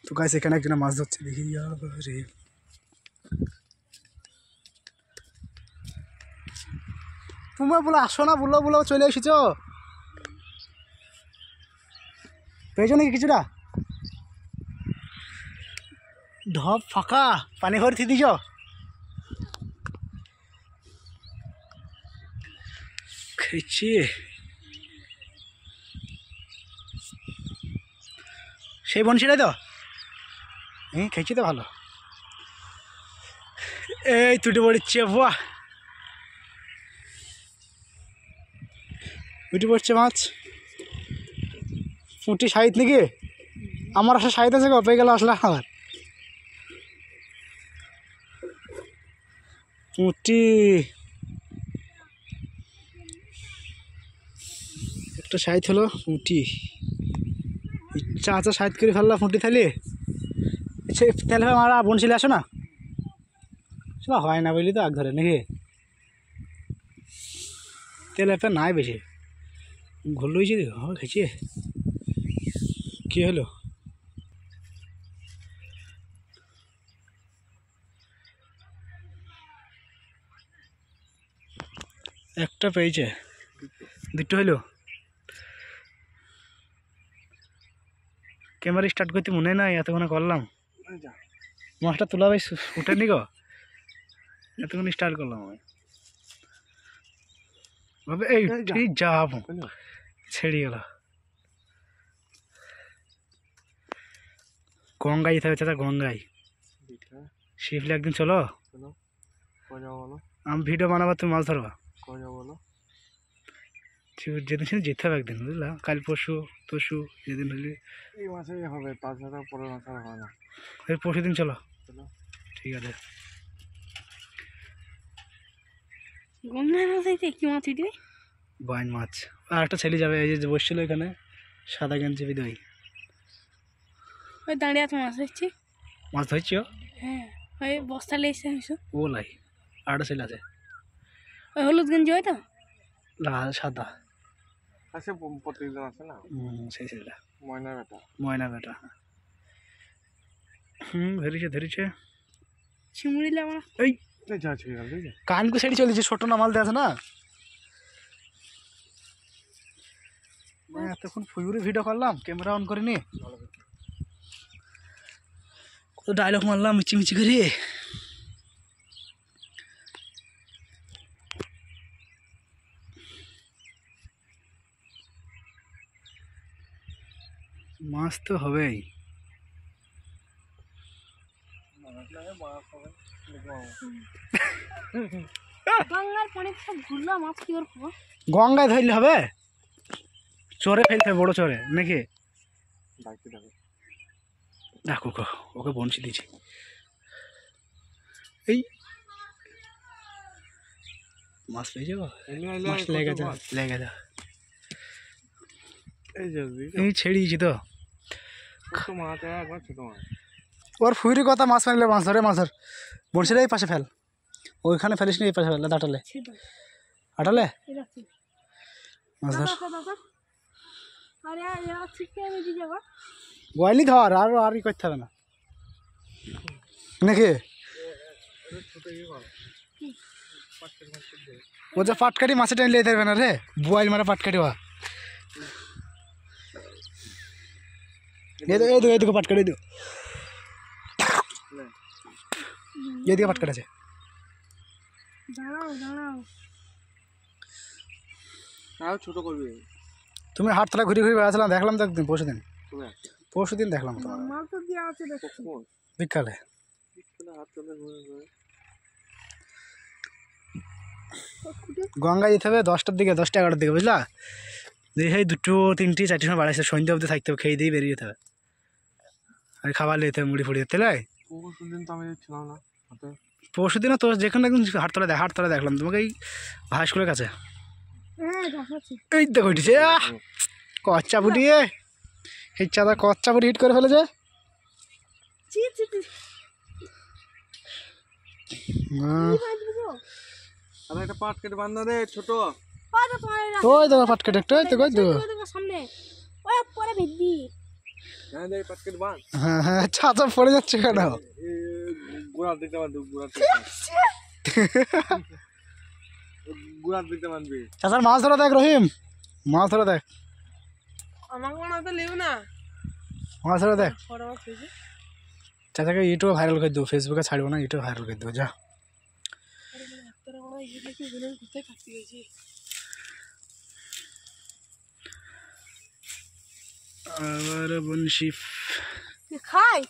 তো গাইস এখানে একজন মাছ ধরছে দেখি রে তোমরা বলে আসো না বললো বলো চলে এসেছ পেয়েছো নাকি কিছুটা ঢপ ফাঁকা পানি ভরে থি দিছ খেয়েছি সেই বনশিটাই তো খেয়েছি তো ভালো এই তুটে পড়ছে বাহ উঠে পড়ছে মাছ পুঁটি সাইড নাকি আমার আসা সাইড আছে পেয়ে গেল আসলে আমার পুঁটি একটা সাইড হলো পুঁটি ইচ্ছা আছে সাইড করে ফেললা পুঁটি থালি তাহলে আমরা বনশিলে আসো না সেটা হয় না বুঝলি তো আগ ধরে নাকি তেল একটা নাই বেশি ঘুর লইছি খেয়েছি কি হলো একটা পেয়েছে দুটো হইলো ক্যামেরা স্টার্ট করতে মনে নাই এতক্ষণে করলাম মাছটা তোলা ভাই উঠেনি গো এতক্ষণ স্টার্ট করলাম আমি ভাবে এই যাব ছেড়ে গেল গঙ্গাই যেতে হচ্ছে গঙ্গাই শিফলে একদিন চলো আমি ভিডিও বানাবো তুমি মাছ ধরবা যেদিন সেদিন যেতে হবে একদিন বুঝলা কাল পরশু তরশু যেদিন হলে এই মাসে হবে তাছাড়া পরের মাসে হয় না এই পরশু দিন চলো ঠিক আছে বাইন মাছ আর একটা ছেলে যাবে এই যে বসছিল এখানে সাদা গেঞ্জি বিদয় ওই দাঁড়িয়ে আছে মাছ ধরছি মাছ ধরছিও হ্যাঁ ওই বস্তা লেগেছে ও লাই আর একটা ছেলে আছে ওই হলুদ গেঞ্জি হয় তো লাল সাদা আছে প্রত্যেকদিন আছে না সেই ছেলেটা ময়না বেটা ধরেছে চিমুড়িলে আমরা এই যা ছিল কানকু সাইডে চলেছে ছোট নামাল দিয়ে আছে না এতক্ষণ ফুলগুড়ি ভিডিও করলাম ক্যামেরা অন করিনি কত ডায়লগ মারলাম মিচি মিচি করে মাছ তো হবেই গঙ্গায় ধরলে হবে চরে ফেলতে বড় চরে নাকি দেখো ওকে বনশি দিয়েছি এই মাছ পেয়ে যাবো মাছ লেগে যা এই ছেড়িয়েছি তো ওর ফুইরির কথা মাছ ফেললে মাছ ধর বনশিটা এই পাশে ফেল ওইখানে ফেলিস নি এই পাশে ফেল দাঁটালে আটালে মাছ ধর বয়লি ধর আর ই করতে হবে না নাকি ও যে পাটকাটি মাছে টেনে লিয়ে দেবে না রে বয়েল মারা পাটকাটি হওয়া এইদিকে পাটকাটি দিও এইদিকে পাটকাট আছে ছোট করবি তুমি হাটতলা ঘুরে বেড়াচ্ছিলাম দেখলাম তো একদিন পরশু দিন দেখলাম তো বিকালে গঙ্গা যেতে হবে 10টার দিকে 10টা 11টার দিকে বুঝলা দেখে 2টো 3টি 4টির সময় বাড়াইছে সন্ধ্যা অবধি থাকতে হবে খেয়ে দিয়ে বেরিয়ে যেতে হবে আর খাবার নিতে হবে মুড়ি ফুড়ি দিতে লাই পরশু দিনও তো যেখানে একদম হাটতলা দেখলাম তোমাকে এই হাই স্কুলের কাছে এই দেখো উঠেছে কচ্চা বুটিয়ে এই চাঁদা কচ্চা বুটি হিট করে ফেলেছে একটা পাট কেটে বান্ধা দে ছোট ওই দেখো পাট কেটে একটা ওই তো সামনে ওই পরে ভিড় হ্যাঁ দেখ পাট কেটে বান হ্যাঁ হ্যাঁ চাচা পড়ে যাচ্ছে কেন? গোড়ার দিকটা বাঁধবি গোড়ার দিকটা বাঁধবি চাচার মাছ ধরা দেখ রহিম, মাছ ধরা দেখ, আমাকে মনে হয় লিও না মাছ ধরা দেখ। বড় মাছ হয়েছে চাচাকে ইউটিউবে ভাইরাল করে দেবো, ফেসবুকে ছাড়বো না, ইউটিউবে ভাইরাল করে দেবো যা। তোরা মনে হয় দেখি গুলো কোথায় কাটতে গেছি আবার বনশি খাই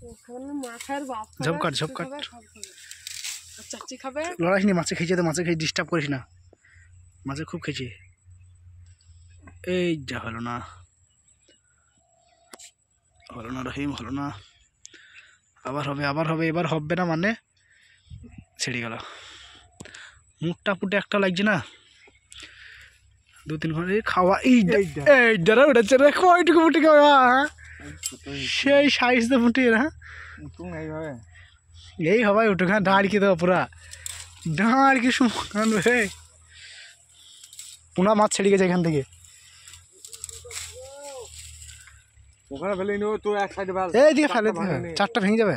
ওখানে মাছের বাপ ঝপ কাট ঝপ কাট। চাচি খাবে লড়াইস নি, মাছে খেয়েছে তো, মাছে খেয়ে ডিস্টার্ব করিস না, মাছে খুব খেয়েছে। এই যা হলো না, হলো না রহিম, হলো না, আবার হবে আবার হবে, এবার হবে না মানে ছেড়ে গেল। মুখটা পুটে একটা লাগছে না, 2-3 ঘন্টা খাওয়া। এই যারা উঠেছে রে, কয়টুকু মুটি খাওয়া, সেই সাইজ তো মুটি না, এইভাবে এই হবাই উঠুক। হ্যাঁ দাঁড়িয়ে দেবো পুরা, দাঁড়িয়ে শুনবে পুনা মাছ ছেড়ে গেছে এখান থেকে। ওখানে ফেলে নিও তো, এক সাইডে ফেল, এইদিকে ফেলে, চারটা ভেঙে যাবে,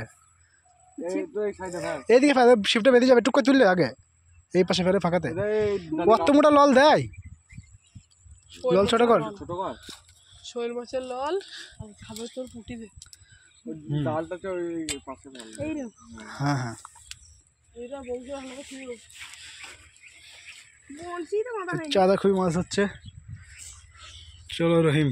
তো এই সাইডে ফেল, এইদিকে ফেলে, শিফটে বেঁধে যাবে, টুক করে তুললে আগে এই পাশে ফেলে ফাঁকাতে। কত মোটা লল দেয়, লল ছোট কর, ছোট কর শোল মাছের লল আর খাবে তোর পুটি দে ডালটা তো ওই পাশে ফেল। এই রে হ্যাঁ হ্যাঁ এইটা বলছো আমাকে কি বলছি তো মাথা চাঁদা খুবই মাছ হচ্ছে। চলো রহিম।